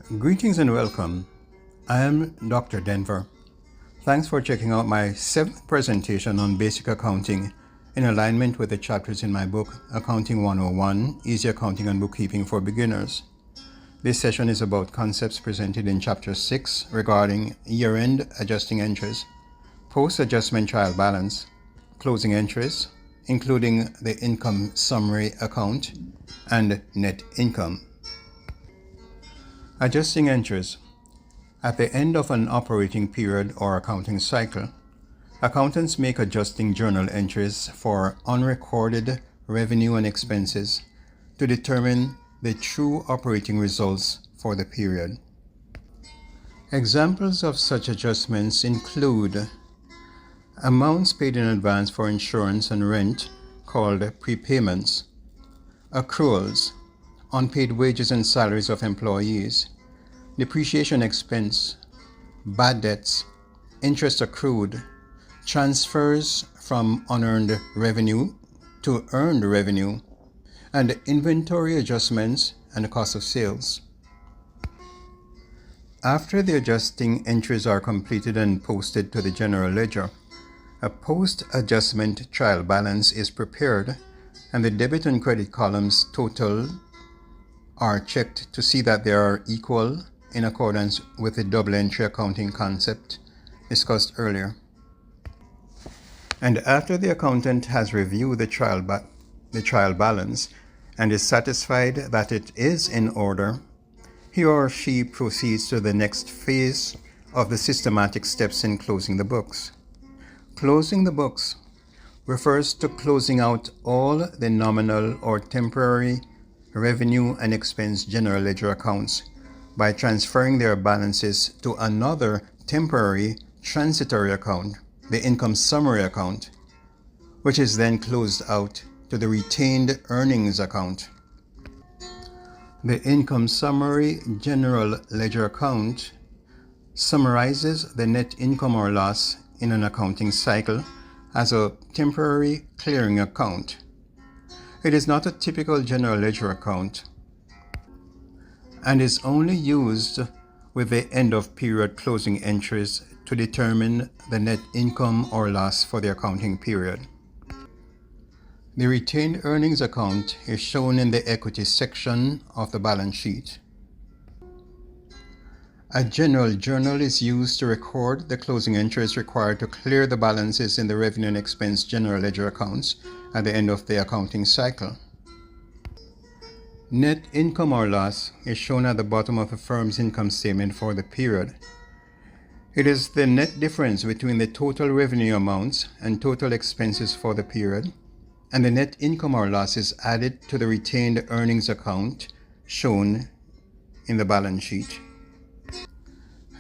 Greetings and welcome. I am Dr. Denver. Thanks for checking out my 7th presentation on basic accounting in alignment with the chapters in my book, Accounting 101, Easy Accounting and Bookkeeping for Beginners. This session is about concepts presented in Chapter 6 regarding year-end adjusting entries, post-adjustment trial balance, closing entries, including the income summary account, and net income. Adjusting entries. At the end of an operating period or accounting cycle, accountants make adjusting journal entries for unrecorded revenue and expenses to determine the true operating results for the period. Examples of such adjustments include amounts paid in advance for insurance and rent, called prepayments, accruals, unpaid wages and salaries of employees, depreciation expense, bad debts, interest accrued, transfers from unearned revenue to earned revenue, and inventory adjustments and cost of sales. After the adjusting entries are completed and posted to the general ledger, a post-adjustment trial balance is prepared and the debit and credit columns total are checked to see that they are equal in accordance with the double entry accounting concept discussed earlier. And after the accountant has reviewed the trial balance and is satisfied that it is in order, he or she proceeds to the next phase of the systematic steps in closing the books. Closing the books refers to closing out all the nominal or temporary revenue and expense general ledger accounts by transferring their balances to another temporary transitory account, the income summary account, which is then closed out to the retained earnings account. The income summary general ledger account summarizes the net income or loss in an accounting cycle as a temporary clearing account. It is not a typical general ledger account and is only used with the end of period closing entries to determine the net income or loss for the accounting period. The retained earnings account is shown in the equity section of the balance sheet. A general journal is used to record the closing entries required to clear the balances in the revenue and expense general ledger accounts at the end of the accounting cycle. Net income or loss is shown at the bottom of the firm's income statement for the period. It is the net difference between the total revenue amounts and total expenses for the period, and the net income or loss is added to the retained earnings account shown in the balance sheet.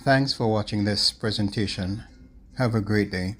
Thanks for watching this presentation. Have a great day.